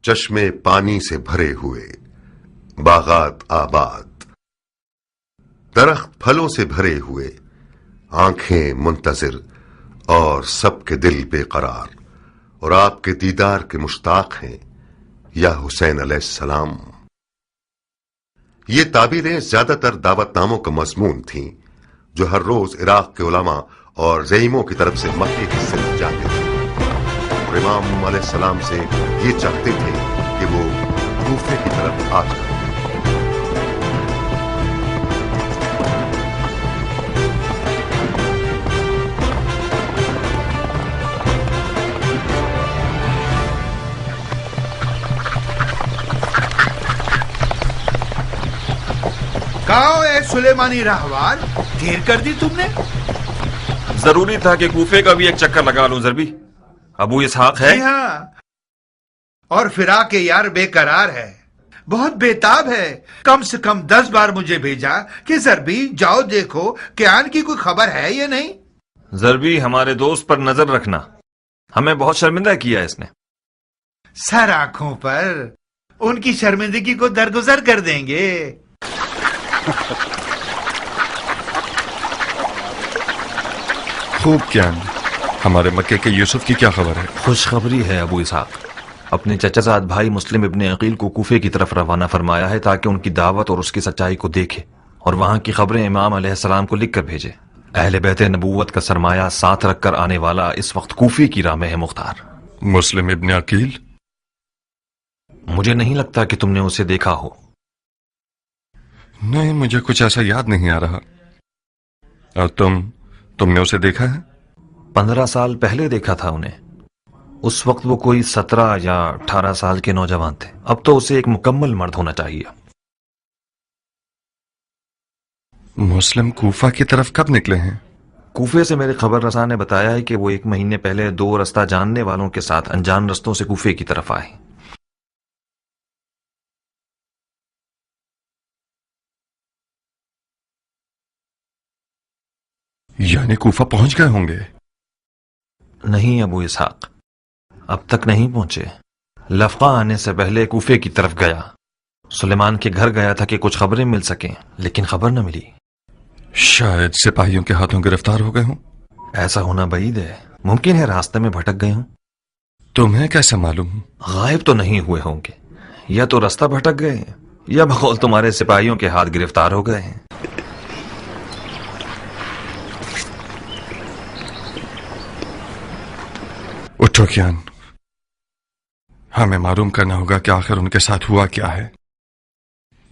چشمے پانی سے بھرے ہوئے، باغات آباد، درخت پھلوں سے بھرے ہوئے، آنکھیں منتظر اور سب کے دل بے قرار، اور آپ کے دیدار کے مشتاق ہیں یا حسین علیہ السلام۔ یہ تعبیریں زیادہ تر دعوت ناموں کا مضمون تھیں جو ہر روز عراق کے علماء اور زعیموں کی طرف سے مکے کی سمت جاتے تھے، اور امام علیہ السلام سے یہ چاہتے تھے کہ وہ کوفے کی طرف آ جائیں۔ کہاں اے سلیمانی راہوار، دیر کر دی تم نے؟ ضروری تھا کہ کوفے کا بھی ایک چکر لگا لوں ضربی۔ ابو اسحاق ہے؟ جی ہاں، اور فراق یار بے قرار ہے، بہت بےتاب ہے۔ کم سے کم 10 بار مجھے بھیجا کہ ضربی جاؤ دیکھو کہ آن کی کوئی خبر ہے یا نہیں۔ ضربی، ہمارے دوست پر نظر رکھنا، ہمیں بہت شرمندہ کیا اس نے۔ سر آنکھوں پر، ان کی شرمندگی کو درگزر کر دیں گے۔ خوب کیا، ہمارے مکے کے یوسف کی کیا خبر ہے؟ خوشخبری ہے ابو اسحاق، اپنے چچا زاد بھائی مسلم ابن عقیل کو کوفے کی طرف روانہ فرمایا ہے تاکہ ان کی دعوت اور اس کی سچائی کو دیکھے اور وہاں کی خبریں امام علیہ السلام کو لکھ کر بھیجے۔ اہل بیت نبوت کا سرمایہ ساتھ رکھ کر آنے والا اس وقت کوفے کی راہ میں ہے مختار۔ مسلم ابن عقیل؟ مجھے نہیں لگتا کہ تم نے اسے دیکھا ہو۔ نہیں، مجھے کچھ ایسا یاد نہیں آ رہا۔ اور تم نے اسے دیکھا ہے؟ 15 سال پہلے دیکھا تھا انہیں، اس وقت وہ کوئی 17 یا 18 سال کے نوجوان تھے، اب تو اسے ایک مکمل مرد ہونا چاہیے۔ مسلم کوفہ کی طرف کب نکلے ہیں؟ کوفے سے میرے خبر رساں نے بتایا ہے کہ وہ 1 مہینے پہلے 2 رستہ جاننے والوں کے ساتھ انجان رستوں سے کوفے کی طرف آئے۔ یعنی کوفہ پہنچ گئے ہوں گے؟ نہیں ابو اسحاق، اب تک نہیں پہنچے۔ لفقہ آنے سے پہلے کوفے کی طرف گیا، سلیمان کے گھر گیا تھا کہ کچھ خبریں مل سکیں، لیکن خبر نہ ملی۔ شاید سپاہیوں کے ہاتھوں گرفتار ہو گئے ہوں۔ ایسا ہونا بعید ہے، ممکن ہے راستے میں بھٹک گئے ہوں۔ تمہیں کیسے معلوم؟ غائب تو نہیں ہوئے ہوں گے، یا تو رستہ بھٹک گئے ہیں یا بقول تمہارے سپاہیوں کے ہاتھ گرفتار ہو گئے ہیں۔ اٹھو کیان، ہمیں معلوم کرنا ہوگا کہ آخر ان کے ساتھ ہوا کیا ہے۔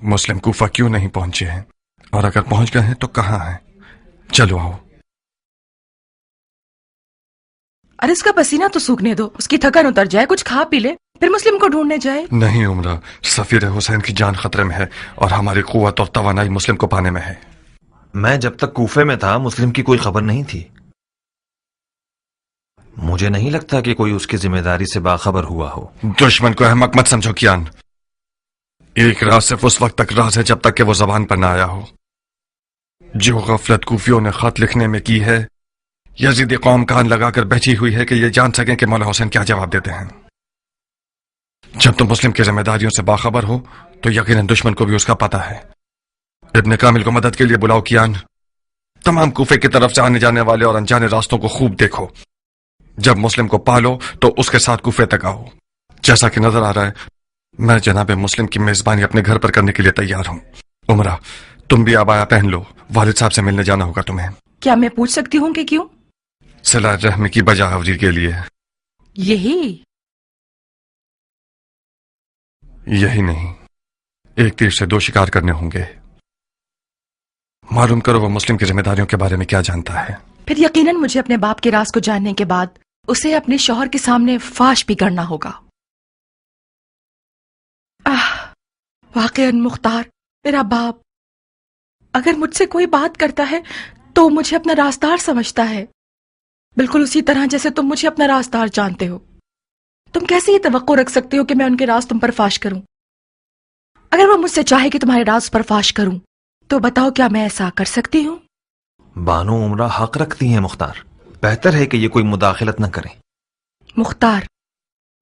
مسلم کوفہ کیوں نہیں پہنچے ہیں، اور اگر پہنچ گئے ہیں تو کہاں ہیں؟ چلو آؤ۔ ارے اس کا پسینہ تو سوکھنے دو، اس کی تھکن اتر جائے، کچھ کھا پی لے، پھر مسلم کو ڈھونڈنے جائے۔ نہیں عمرہ، سفیر حسین کی جان خطرے میں ہے اور ہماری قوت اور توانائی مسلم کو پانے میں ہے۔ میں جب تک کوفے میں تھا مسلم کی کوئی خبر نہیں تھی، مجھے نہیں لگتا کہ کوئی اس کی ذمہ داری سے باخبر ہوا ہو۔ دشمن کو احمق مت سمجھو کیان، ایک راز صرف اس وقت تک راز ہے جب تک کہ وہ زبان پر نہ آیا ہو۔ جو غفلت کوفیوں نے خط لکھنے میں کی ہے، یزیدی قوم کان لگا کر بیٹھی ہوئی ہے کہ یہ جان سکیں کہ مولا حسین کیا جواب دیتے ہیں۔ جب تم مسلم کی ذمہ داریوں سے باخبر ہو تو یقیناً دشمن کو بھی اس کا پتہ ہے۔ ابن کامل کو مدد کے لیے بلاؤ کیان، تمام کوفے کی طرف سے آنے جانے والے اور انجانے راستوں کو خوب دیکھو۔ جب مسلم کو پالو تو اس کے ساتھ کوفے تک آؤ۔ جیسا کہ نظر آ رہا ہے میں جناب مسلم کی میزبانی اپنے گھر پر کرنے کے لیے تیار ہوں۔ عمرہ، تم بھی عبایا پہن لو، والد صاحب سے ملنے جانا ہوگا تمہیں۔ کیا میں پوچھ سکتی ہوں کہ کیوں؟ صلہ رحمی کی بجا آوری کے لیے۔ یہی نہیں، ایک تیر سے 2 شکار کرنے ہوں گے۔ معلوم کرو وہ مسلم کی ذمہ داریوں کے بارے میں کیا جانتا ہے۔ پھر یقیناً مجھے اپنے باپ کے راز کو جاننے کے بعد اسے اپنے شوہر کے سامنے فاش بھی کرنا ہوگا۔ واقعاً مختار، میرا باپ اگر مجھ سے کوئی بات کرتا ہے تو مجھے اپنا رازدار سمجھتا ہے، بالکل اسی طرح جیسے تم مجھے اپنا رازدار جانتے ہو۔ تم کیسے یہ توقع رکھ سکتے ہو کہ میں ان کے راز تم پر فاش کروں؟ اگر وہ مجھ سے چاہے کہ تمہارے راز پر فاش کروں تو بتاؤ کیا میں ایسا کر سکتی ہوں؟ بانو عمرہ حق رکھتی ہیں مختار، بہتر ہے کہ یہ کوئی مداخلت نہ کریں۔ مختار،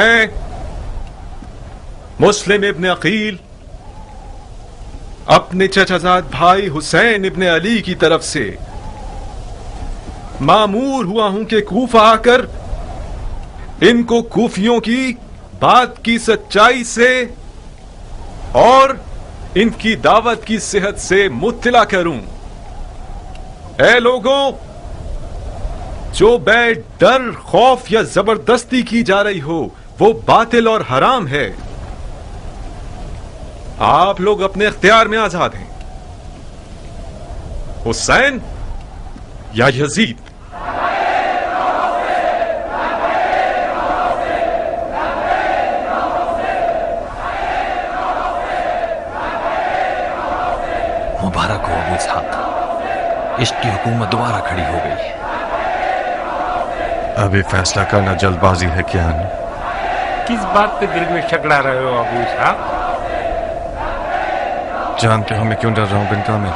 میں مسلم ابن عقیل اپنے چچا زاد بھائی حسین ابن علی کی طرف سے مامور ہوا ہوں کہ کوفہ آ کر ان کو کوفیوں کی بات کی سچائی سے اور ان کی دعوت کی صحت سے مطلع کروں۔ اے لوگوں، جو بیع ڈر، خوف یا زبردستی کی جا رہی ہو وہ باطل اور حرام ہے۔ آپ لوگ اپنے اختیار میں آزاد ہیں، حسین یا یزید۔ مبارک ہو ابو اسحاق، عشق کی حکومت دوبارہ کھڑی ہو گئی ہے۔ ابھی فیصلہ کرنا جلد بازی ہے کیا؟ کس بات پہ دل میں شک لا رہے ہو ابو اسحاق؟ جانتے ہو میں کیوں ڈر رہا ہوں بن کامل؟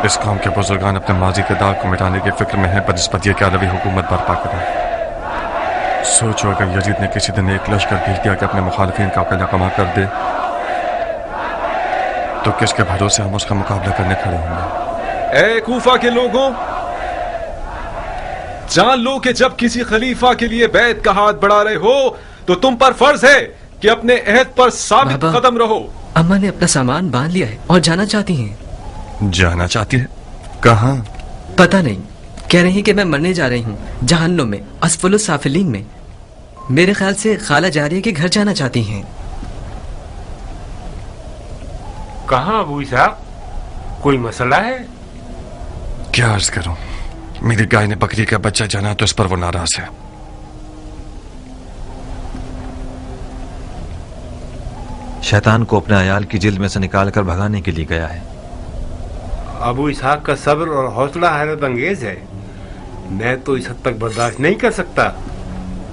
اس قوم کے بزرگان اپنے ماضی کے داغ کو مٹانے کی فکر میں ہیں بنسبت یہ کہ عربی حکومت برپا کریں۔ سوچو اگر یزید نے کسی دن ایک لشکر بھیج دیا کہ اپنے مخالفین کا قلعہ کما کر دے تو کس کے بھروسے ہم اس کا مقابلہ کرنے کھڑے ہوں گے؟ اے کوفہ کے لوگوں، جان لو کہ جب کسی خلیفہ کے لیے بیعت کا ہاتھ بڑھا رہے ہو تو تم پر فرض ہے کہ اپنے عہد پر ثابت قدم رہو۔ اما نے اپنا سامان باندھ لیا ہے اور جانا چاہتی ہیں۔ جانا چاہتی ہے؟ کہاں؟ پتہ نہیں، کہہ رہی ہیں کہ میں مرنے جا رہی ہوں جہنم میں، اسفل السافلین میں۔ میرے خیال سے خالہ جاریہ کے گھر جانا چاہتی ہیں۔ کہاں ابو اسحاق؟ کوئی مسئلہ ہے؟ کیا عرض کروں، میری گائے نے بکری کا بچہ جانا تو اس پر وہ ناراض ہے۔ شیطان کو اپنے عیال کی جلد میں سے نکال کر بھگانے کے لیے گیا ہے۔ ابو اسحاق کا صبر اور حوصلہ حیرت انگیز ہے، میں تو اس حد تک برداشت نہیں کر سکتا۔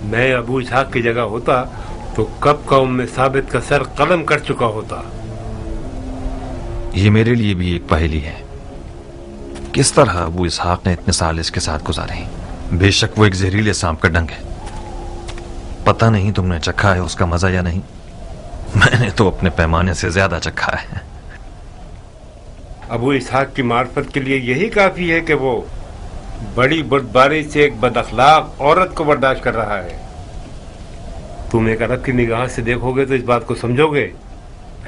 میں ابو اسحاق کی جگہ ہوتا تو کب قوم میں ثابت کا سر قلم کر چکا ہوتا۔ یہ میرے لیے بھی ایک پہیلی ہے، کس طرح ابو اسحاق نے اتنے سال اس کے ساتھ گزارے ہیں۔ بے شک وہ ایک زہریلے سانپ کا ڈنگ ہے، پتہ نہیں تم نے چکھا ہے اس کا مزہ یا نہیں، میں نے تو اپنے پیمانے سے زیادہ چکھا ہے۔ ابو اسحاق کی معرفت کے لیے یہی کافی ہے کہ وہ بڑی بردباری سے ایک بد اخلاق عورت کو برداشت کر رہا ہے۔ تم ایک عرب کی نگاہ سے دیکھو گے تو اس بات کو سمجھو گے۔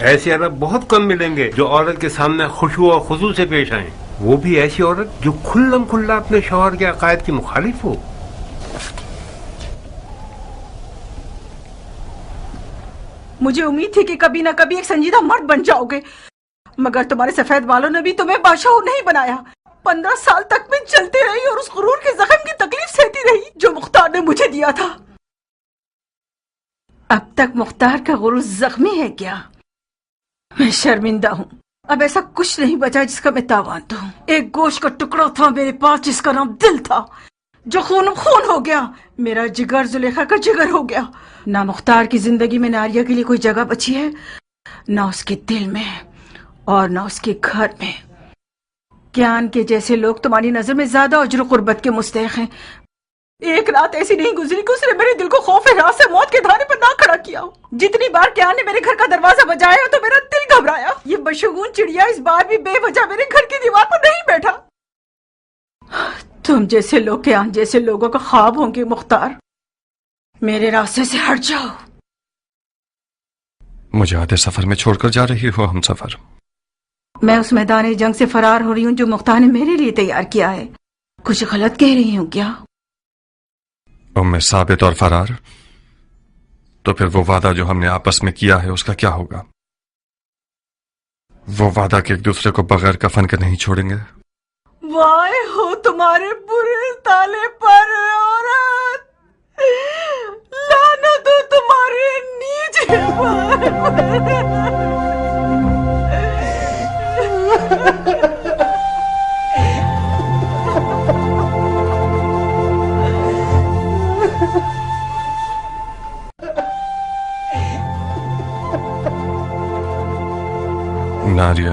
ایسے عرب بہت کم ملیں گے جو عورت کے سامنے خشوع اور خضوع سے پیش آئیں، وہ بھی ایسی عورت جو کھلم کھلا اپنے شوہر کے عقائد کی مخالف ہو۔ مجھے امید تھی کہ کبھی نہ کبھی ایک سنجیدہ مرد بن جاؤ گے، مگر تمہارے سفید بالوں نے بھی تمہیں بادشاہ نہیں بنایا۔ 15 سال تک میں چلتی رہی اور اس غرور کے زخم کی تکلیف سہتی رہی جو مختار نے مجھے دیا تھا۔ اب تک مختار کا غرور زخمی ہے کیا؟ میں شرمندہ ہوں، اب ایسا کچھ نہیں بچا جس کا میں تاوان دوں۔ ایک گوشت کا ٹکڑا تھا میرے پاس جس کا نام دل تھا، جو خون خون ہو گیا۔ میرا جگر زلیخا کا جگر ہو گیا۔ نہ مختار کی زندگی میں ناریہ کے لیے کوئی جگہ بچی ہے، نہ اس کے دل میں اور نہ اس کے گھر میں۔ کیان کے جیسے لوگ تمہاری نظر میں زیادہ اجر و قربت کے مستحق ہیں۔ ایک رات ایسی نہیں گزری کہ اس نے میرے دل کو خوف رات سے موت کے دھارے پر نہ کھڑا کیا ہو۔ جتنی بار کیان نے میرے گھر کا دروازہ بجایا تو میرا دل گھبرایا۔ یہ بشگون چڑیا اس بار بھی بے وجہ میرے گھر کی دیوار پر نہیں بیٹھا۔ تم جیسے لوگ کیان جیسے لوگوں کا خواب ہوں گے مختار، میرے راستے سے ہٹ جاؤ۔ مجھے آدھے سفر میں چھوڑ کر جا رہی ہو ہم سفر؟ میں اس میدان جنگ سے فرار ہو رہی ہوں جو مختار نے میرے لیے تیار کیا ہے۔ کچھ غلط کہہ رہی ہوں کیا؟ ام ثابت اور فرار؟ تو پھر وہ وعدہ جو ہم نے آپس میں کیا ہے اس کا کیا ہوگا؟ وہ وعدہ کہ ایک دوسرے کو بغیر کفن کے نہیں چھوڑیں گے؟ وائے ہو تمہارے برے تالے پر عورت، لعنت ہو تمہارے نیچے پر۔ ناریہ،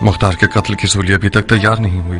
مختار کے قتل کی سولی ابھی تک تیار نہیں ہوئی،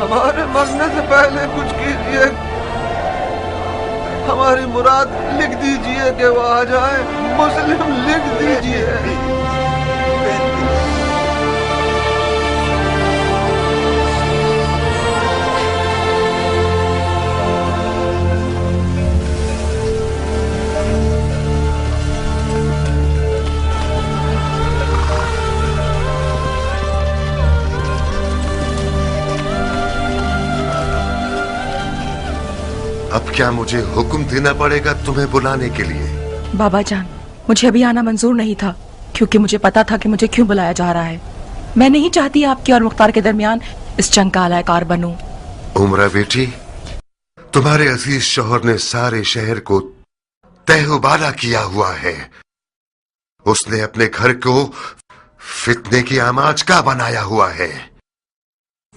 ہمارے مرنے سے پہلے کچھ کیجیے، ہماری مراد لکھ دیجیے کہ وہ آ جائیں، مسلم لکھ دیجیے۔ اب کیا مجھے حکم دینا پڑے گا تمہیں بلانے کے لیے؟ بابا جان، مجھے ابھی آنا منظور نہیں تھا، کیونکہ مجھے پتا تھا کہ مجھے کیوں بلایا جا رہا ہے۔ میں نہیں چاہتی آپ کی اور مختار کے درمیان اس جنگ کا اعلی کار بنوں۔ عمرہ بیٹی، تمہارے عزیز شوہر نے سارے شہر کو تہو بالا کیا ہوا ہے۔ اس نے اپنے گھر کو فتنے کی آماج کا بنایا ہوا ہے۔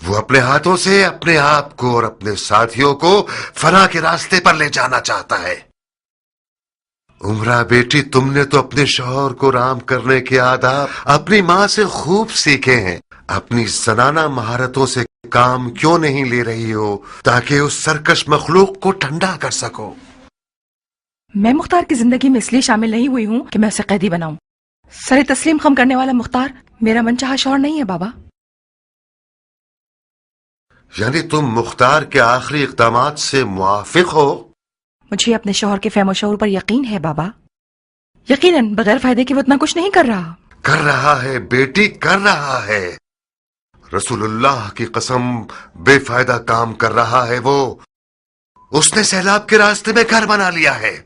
وہ اپنے ہاتھوں سے اپنے آپ کو اور اپنے ساتھیوں کو فنا کے راستے پر لے جانا چاہتا ہے۔ عمرہ بیٹی، تم نے تو اپنے شوہر کو رام کرنے کے آداب اپنی ماں سے خوب سیکھے ہیں۔ اپنی زنانہ مہارتوں سے کام کیوں نہیں لے رہی ہو تاکہ اس سرکش مخلوق کو ٹھنڈا کر سکو؟ میں مختار کی زندگی میں اس لیے شامل نہیں ہوئی ہوں کہ میں اسے قیدی بناؤں۔ سر تسلیم خم کرنے والا مختار میرا منچاہا شوہر نہیں ہے بابا۔ یعنی تم مختار کے آخری اقدامات سے موافق ہو؟ مجھے اپنے شوہر کے فہم و شعور پر یقین ہے بابا، یقیناً بغیر فائدے کے وہ اتنا کچھ نہیں کر رہا۔ کر رہا ہے بیٹی، کر رہا ہے۔ رسول اللہ کی قسم، بے فائدہ کام کر رہا ہے وہ۔ اس نے سیلاب کے راستے میں گھر بنا لیا ہے۔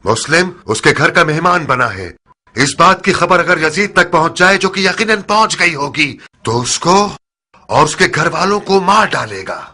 مسلم اس کے گھر کا مہمان بنا ہے۔ اس بات کی خبر اگر یزید تک پہنچ جائے، جو کہ یقیناً پہنچ گئی ہوگی، تو اس کو اور اس کے گھر والوں کو مار ڈالے گا۔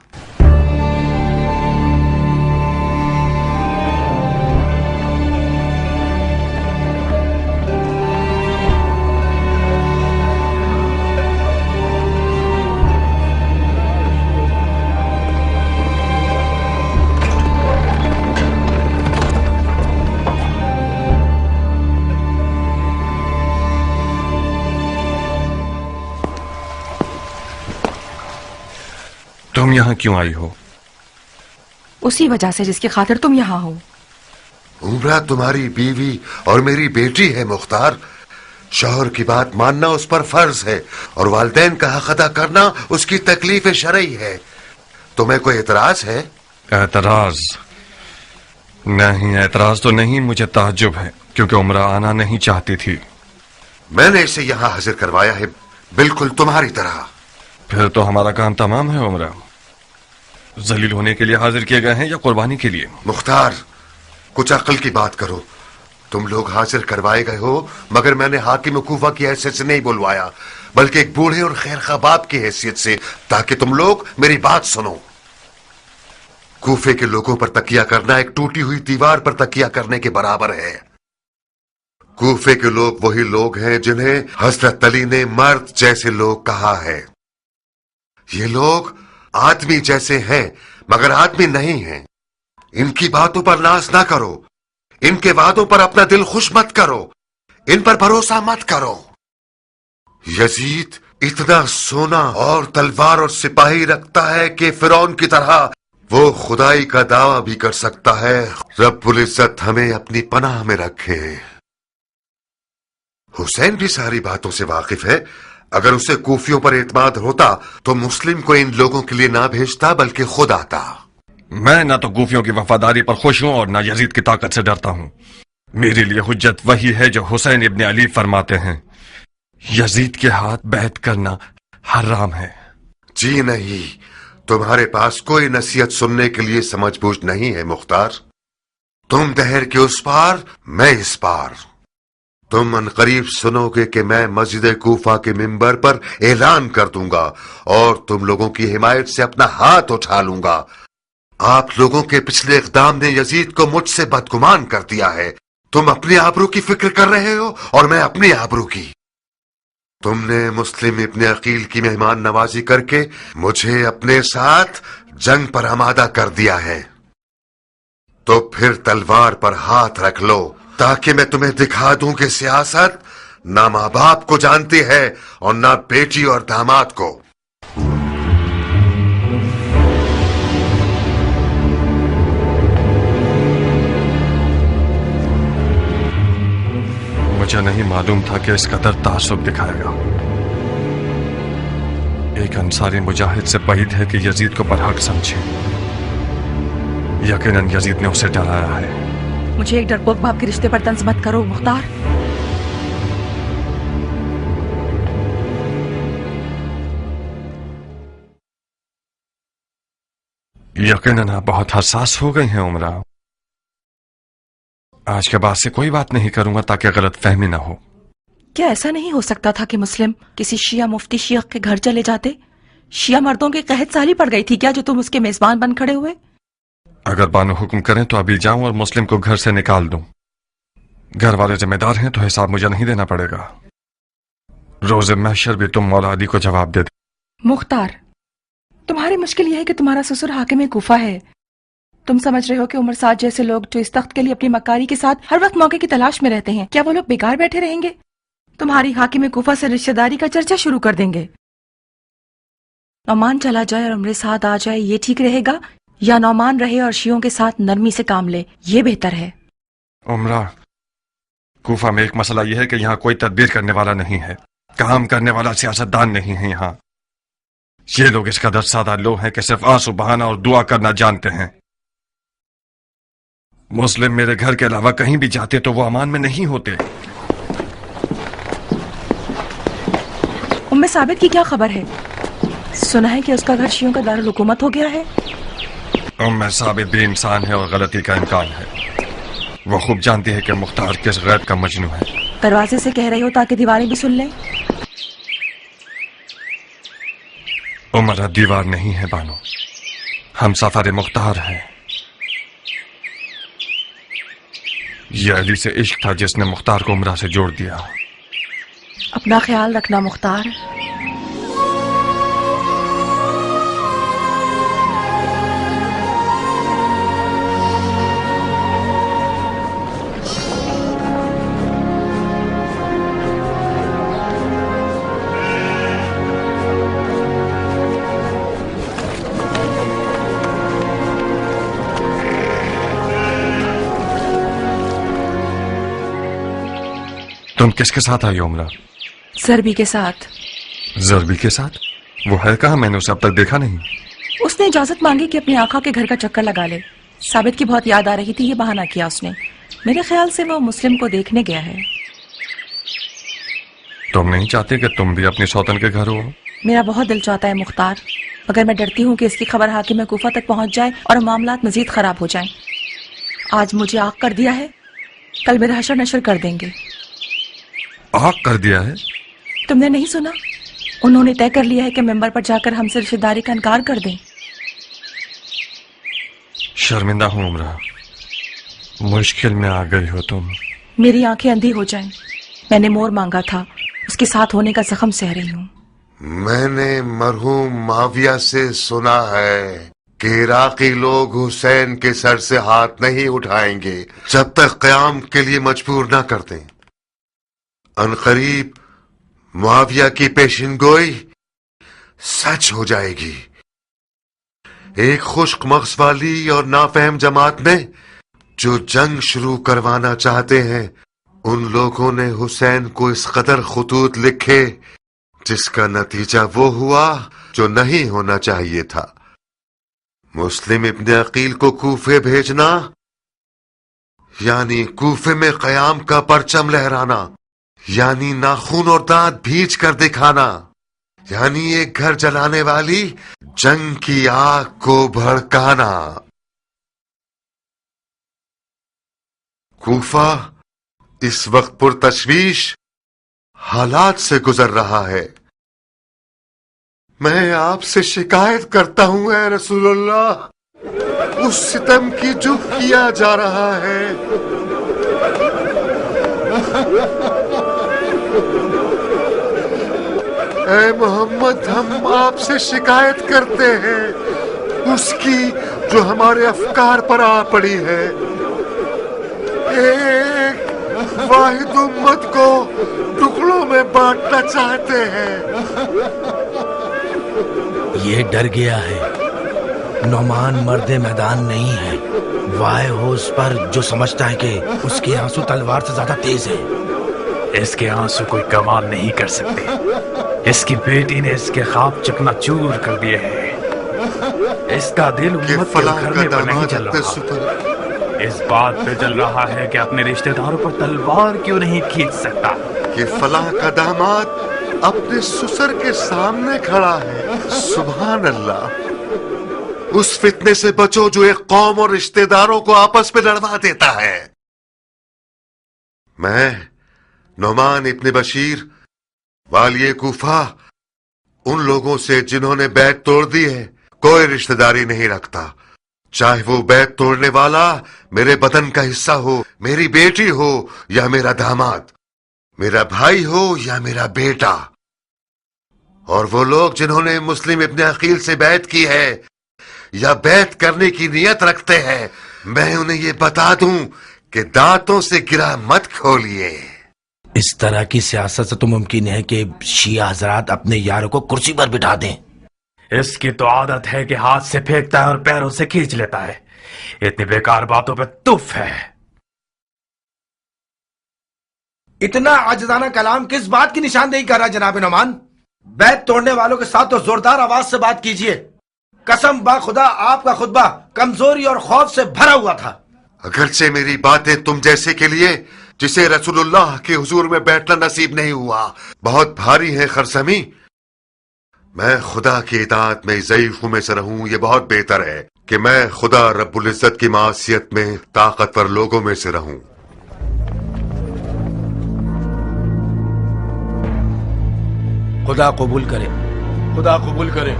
تم یہاں کیوں آئی ہو؟ اسی وجہ سے جس کی خاطر تم یہاں ہو۔ عمرہ تمہاری بیوی اور میری بیٹی ہے مختار۔ شوہر کی بات ماننا اس پر فرض ہے اور والدین کا حق ادا کرنا اس کی تکلیف شرعی ہے۔ تمہیں کوئی اعتراض ہے؟ اعتراض نہیں، اعتراض تو نہیں، مجھے تعجب ہے کیونکہ عمرہ آنا نہیں چاہتی تھی۔ میں نے اسے یہاں حاضر کروایا ہے بالکل تمہاری طرح۔ پھر تو ہمارا کام تمام ہے۔ عمرہ ذلیل ہونے کے لیے حاضر کیے گئے ہیں یا قربانی کے لیے؟ مختار، کچھ عقل کی بات کرو۔ تم لوگ حاضر کوائے گئے ہو، مگر میں نے حاکم کوفہ کی حیثیت سے نہیں بلوایا، بلکہ ایک بوڑھے اور خیر خواہ باپ کی حیثیت سے، تاکہ تم لوگ میری بات سنو۔ کوفے کے لوگوں پر تکیہ کرنا ایک ٹوٹی ہوئی دیوار پر تکیہ کرنے کے برابر ہے۔ کوفے کے لوگ وہی لوگ ہیں جنہیں حضرت علی نے مرد جیسے لوگ کہا ہے۔ یہ لوگ آدمی جیسے ہیں مگر آدمی نہیں ہیں۔ ان کی باتوں پر ناز نہ کرو، ان کے وعدوں پر اپنا دل خوش مت کرو، ان پر بھروسہ مت کرو۔ یزید اتنا سونا اور تلوار اور سپاہی رکھتا ہے کہ فرعون کی طرح وہ خدائی کا دعویٰ بھی کر سکتا ہے۔ رب العزت ہمیں اپنی پناہ میں رکھے۔ حسین بھی ساری باتوں سے واقف ہے۔ اگر اسے کوفیوں پر اعتماد ہوتا تو مسلم کو ان لوگوں کے لیے نہ بھیجتا بلکہ خود آتا۔ میں نہ تو کوفیوں کی وفاداری پر خوش ہوں اور نہ یزید کی طاقت سے ڈرتا ہوں۔ میرے لیے حجت وہی ہے جو حسین ابن علی فرماتے ہیں، یزید کے ہاتھ بیعت کرنا حرام ہے۔ جی نہیں، تمہارے پاس کوئی نصیحت سننے کے لیے سمجھ بوجھ نہیں ہے مختار۔ تم دہر کے اس پار، میں اس پار۔ تم ان قریب سنو گے کہ میں مسجد کوفہ کے منبر پر اعلان کر دوں گا اور تم لوگوں کی حمایت سے اپنا ہاتھ اٹھا لوں گا۔ آپ لوگوں کے پچھلے اقدام نے یزید کو مجھ سے بدگمان کر دیا ہے۔ تم اپنی آبرو کی فکر کر رہے ہو اور میں اپنی آبرو کی۔ تم نے مسلم ابن عقیل کی مہمان نوازی کر کے مجھے اپنے ساتھ جنگ پر آمادہ کر دیا ہے، تو پھر تلوار پر ہاتھ رکھ لو تاکہ میں تمہیں دکھا دوں کہ سیاست نہ ماں باپ کو جانتی ہے اور نہ بیٹی اور داماد کو۔ مجھے نہیں معلوم تھا کہ اس قدر تعصب دکھائے گا. ایک انصاری مجاہد سے بعید ہے کہ یزید کو برحق سمجھے. یقیناً یزید نے اسے ڈرایا ہے. مجھے ایک ڈرپوک باپ کے رشتے پر طنز مت کرو مختار. یقیناً آپ بہت حساس ہو گئی ہیں عمرہ. آج کے بعد سے کوئی بات نہیں کروں گا تاکہ غلط فہمی نہ ہو. کیا ایسا نہیں ہو سکتا تھا کہ مسلم کسی شیعہ مفتی شیخ کے گھر چلے جاتے؟ شیعہ مردوں کی قحط سالی پڑ گئی تھی کیا جو تم اس کے میزبان بن کھڑے ہوئے؟ اگر بانو حکم کریں تو ابھی جاؤں اور مسلم کو گھر سے نکال دوں. گھر والے ذمہ دار ہیں تو حساب مجھے نہیں دینا پڑے گا. روز محشر بھی تم مولا علی کو جواب دے دے. مختار، تمہاری مشکل یہ ہے کہ تمہارا سسر حاکم کوفہ ہے. تم سمجھ رہے ہو کہ عمر سعد جیسے لوگ جو اس تخت کے لیے اپنی مکاری کے ساتھ ہر وقت موقع کی تلاش میں رہتے ہیں، کیا وہ لوگ بیکار بیٹھے رہیں گے؟ تمہاری حاکم کوفہ سے رشتہ داری کا چرچا شروع کر دیں گے. نعمان چلا جائے اور عمر سعد آ جائے، یہ ٹھیک رہے گا یا نعمان رہے اور شیعوں کے ساتھ نرمی سے کام لے؟ یہ بہتر ہے. عمرہ، کوفہ میں ایک مسئلہ یہ ہے کہ یہاں کوئی تدبیر کرنے والا نہیں ہے، کام کرنے والا سیاستدان نہیں ہے. یہاں یہ لوگ اس قدر سادہ لوگ ہیں کہ صرف آنسو بہانا اور دعا کرنا جانتے ہیں. مسلم میرے گھر کے علاوہ کہیں بھی جاتے تو وہ امان میں نہیں ہوتے. ام ثابت کی کیا خبر ہے؟ سنا ہے کہ اس کا گھر شیعوں کا دارالحکومت ہو گیا ہے. ام ثابت بھی انسان ہے اور غلطی کا امکان ہے. وہ خوب جانتی ہے کہ مختار کس غیب کا مجنوں ہے. دروازے سے کہہ رہی ہو تاکہ دیواریں بھی سن لیں. عمرہ دیوار نہیں ہے بانو، ہم سفر مختار ہیں. یہ علی سے عشق تھا جس نے مختار کو عمرہ سے جوڑ دیا. اپنا خیال رکھنا مختار. تم کس کے ساتھ آئی عمرہ؟ زربی کے ساتھ. زربی کے ساتھ؟ وہ ہے کہاں؟ میں نے اسے اب تک دیکھا نہیں. اس نے اجازت مانگی کہ اپنے آقا کے گھر کا چکر لگا لے. ثابت کی بہت یاد آ رہی تھی، یہ بہانہ کیا اس نے. میرے خیال سے وہ مسلم کو دیکھنے گیا ہے. تم نہیں چاہتے کہ تم بھی اپنی سوتن کے گھر ہو؟ میرا بہت دل چاہتا ہے مختار، مگر میں ڈرتی ہوں کہ اس کی خبر حاکم کوفہ تک پہنچ جائے اور معاملات مزید خراب ہو جائیں. آج مجھے آگ کر دیا ہے، کل میرا حشر نشر کر دیں گے. آگ کر دیا ہے؟ تم نے نہیں سنا؟ انہوں نے طے کر لیا ہے کہ ممبر پر جا کر ہم سے رشتہ داری کا انکار کر دیں. شرمندہ ہوں عمرہ، مشکل میں آ گئی ہو تم. میری آنکھیں اندھی ہو جائیں. میں نے مور مانگا تھا، اس کے ساتھ ہونے کا زخم سہ رہی ہوں. میں نے مرحوم معاویہ سے سنا ہے کہ عراقی لوگ حسین کے سر سے ہاتھ نہیں اٹھائیں گے جب تک قیام کے لیے مجبور نہ کر دیں. عنقریب معاویہ کی پیشن گوئی سچ ہو جائے گی. ایک خشک مغز والی اور نافہم جماعت میں جو جنگ شروع کروانا چاہتے ہیں، ان لوگوں نے حسین کو اس قدر خطوط لکھے جس کا نتیجہ وہ ہوا جو نہیں ہونا چاہیے تھا. مسلم ابن عقیل کو کوفے بھیجنا یعنی کوفے میں قیام کا پرچم لہرانا، یعنی ناخون اور دانت بھیج کر دکھانا، یعنی ایک گھر جلانے والی جنگ کی آگ کو بھڑکانا. کوفہ اس وقت پرتشویش حالات سے گزر رہا ہے. میں آپ سے شکایت کرتا ہوں اے رسول اللہ، اس ستم کی جو کیا جا رہا ہے. اے محمد، ہم آپ سے شکایت کرتے ہیں اس کی جو ہمارے افکار پر آ پڑی ہے. ایک واحد امت کو ٹکڑوں میں بانٹنا چاہتے ہیں. یہ ڈر گیا ہے. نعمان مرد میدان نہیں ہے. وائے ہو اس پر جو سمجھتا ہے کہ اس کے آنسو تلوار سے زیادہ تیز ہے. اس کے آنسو کوئی کمال نہیں کر سکتے. اس کی بیٹی نے اس کے خواب چکنا چور کر دیے ہیں. اس کا دل امت کے گھرنے پر نہیں چل رہا. اس بات پہ چل رہا ہے کہ اپنے رشتہ داروں پر تلوار کیوں نہیں کھینچ سکتا. کہ فلاں کا داماد اپنے سسر کے سامنے کھڑا ہے. سبحان اللہ. اس فتنے سے بچو جو ایک قوم اور رشتہ داروں کو آپس میں لڑوا دیتا ہے. میں نعمان ابن بشیر والی کوفہ ان لوگوں سے جنہوں نے بیعت توڑ دی ہے کوئی رشتہ داری نہیں رکھتا. چاہے وہ بیعت توڑنے والا میرے بدن کا حصہ ہو، میری بیٹی ہو یا میرا داماد، میرا بھائی ہو یا میرا بیٹا. اور وہ لوگ جنہوں نے مسلم ابن عقیل سے بیعت کی ہے یا بیعت کرنے کی نیت رکھتے ہیں، میں انہیں یہ بتا دوں کہ دانتوں سے گرا مت کھولیے. اس طرح کی سیاست سے تو ممکن ہے کہ شیعہ حضرات اپنے یاروں کو کرسی پر بٹھا دیں. اس کی تو عادت ہے کہ ہاتھ سے پھینکتا ہے اور پیروں سے کھینچ لیتا ہے. اتنی بیکار باتوں پہ تف ہے. اتنا عاجزانہ کلام کس بات کی نشاندہی کر رہا جناب نعمان؟ بیعت توڑنے والوں کے ساتھ تو زوردار آواز سے بات کیجئے. قسم با خدا آپ کا خطبہ کمزوری اور خوف سے بھرا ہوا تھا. اگرچہ میری باتیں تم جیسے کے لیے جسے رسول اللہ کے حضور میں بیٹھنا نصیب نہیں ہوا بہت بھاری ہے خرسمی. میں خدا کی اطاعت میں ضعیفوں میں سے رہوں، یہ بہت بہتر ہے کہ میں خدا رب العزت کی معصیت میں طاقتور لوگوں میں سے رہوں. خدا قبول کرے، خدا قبول کرے،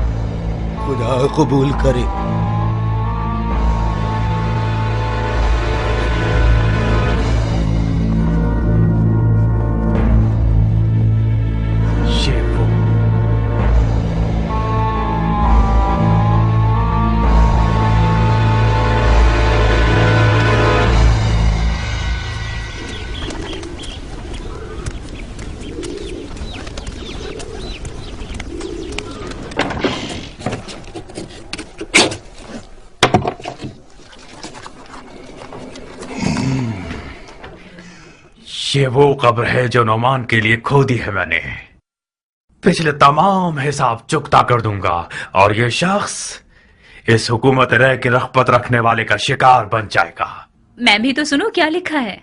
خدا قبول کرے. یہ وہ قبر ہے جو نعمان کے لیے کھودی ہے میں نے. پچھلے تمام حساب چکتا کر دوں گا اور یہ شخص اس حکومت رہ کی رغبت رکھنے والے کا شکار بن جائے گا. میں بھی تو سنو کیا لکھا ہے.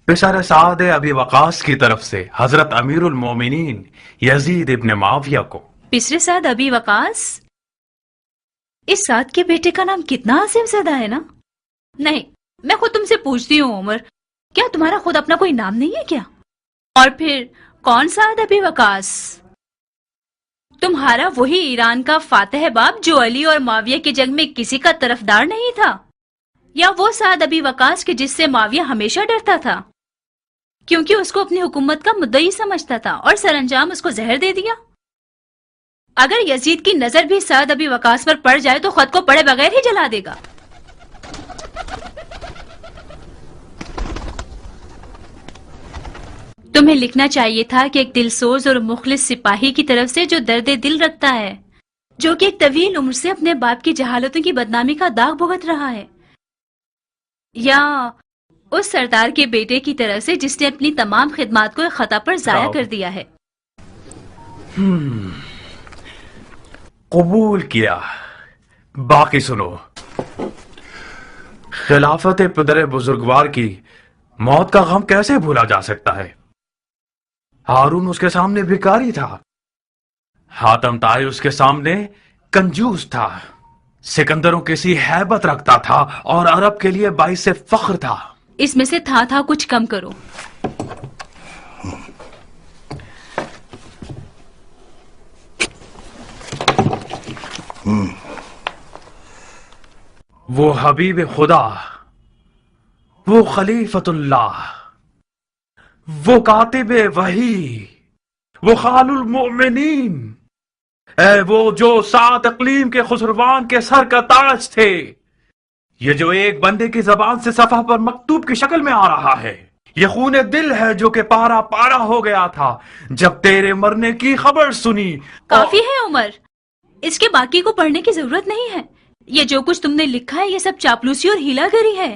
پسر سعد ابی وقاص کی طرف سے حضرت امیر المومنین یزید ابن معاویہ کو. پسر سعد ابی وقاص؟ اس سعد کے بیٹے کا نام کتنا عظیم زدہ ہے نا. نہیں، میں خود تم سے پوچھتی ہوں عمر، کیا تمہارا خود اپنا کوئی نام نہیں ہے کیا؟ اور پھر کون سعد ابی وقاص؟ تمہارا وہی ایران کا فاتح باب جو علی اور معاویہ کی جنگ میں کسی کا طرفدار نہیں تھا، یا وہ سعد ابی وقاص کے جس سے معاویہ ہمیشہ ڈرتا تھا کیونکہ اس کو اپنی حکومت کا مدعی سمجھتا تھا اور سر انجام اس کو زہر دے دیا؟ اگر یزید کی نظر بھی سعد ابی وقاص پر پڑ جائے تو خود کو پڑے بغیر ہی جلا دے گا. تمہیں لکھنا چاہیے تھا کہ ایک دلسوز اور مخلص سپاہی کی طرف سے جو درد دل رکھتا ہے، جو کہ ایک طویل عمر سے اپنے باپ کی جہالتوں کی بدنامی کا داغ بھگت رہا ہے، یا اس سردار کے بیٹے کی طرف سے جس نے اپنی تمام خدمات کو ایک خطا پر ضائع کر دیا ہے. قبول کیا. باقی سنو. خلافت پدر بزرگوار کی موت کا غم کیسے بھولا جا سکتا ہے؟ ہارون اس کے سامنے بھکاری تھا، حاتم طائی اس کے سامنے کنجوس تھا، سکندروں کسی ہیبت رکھتا تھا اور عرب کے لیے باعث فخر تھا. اس میں سے تھا کچھ کم کرو. وہ حبیب خدا، وہ خلیفت اللہ، وہ کاتب وحی، وہ خال المؤمنین، اے وہ جو 7 اقلیم کے خسروان کے سر کا تاج تھے. یہ جو ایک بندے کی زبان سے صفحہ پر مکتوب کی شکل میں آ رہا ہے، یہ خون دل ہے جو کہ پارا پارا ہو گیا تھا جب تیرے مرنے کی خبر سنی. کافی ہے عمر، اس کے باقی کو پڑھنے کی ضرورت نہیں ہے. یہ جو کچھ تم نے لکھا ہے یہ سب چاپلوسی اور ہیلا گری ہے.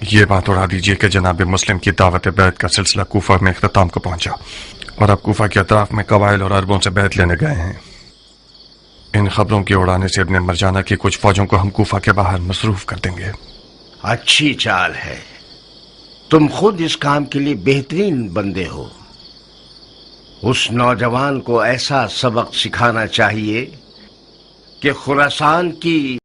یہ بات اڑا دیجئے کہ جناب مسلم کی دعوت بیعت کا سلسلہ کوفہ میں اختتام کو پہنچا اور اب کوفہ کے اطراف میں قبائل اور عربوں سے بیعت لینے گئے ہیں۔ ان خبروں کے اڑانے سے ابن مرجانہ کی کچھ فوجوں کو ہم کوفہ کے باہر مصروف کر دیں گے۔ اچھی چال ہے، تم خود اس کام کے لیے بہترین بندے ہو۔ اس نوجوان کو ایسا سبق سکھانا چاہیے کہ خراسان کی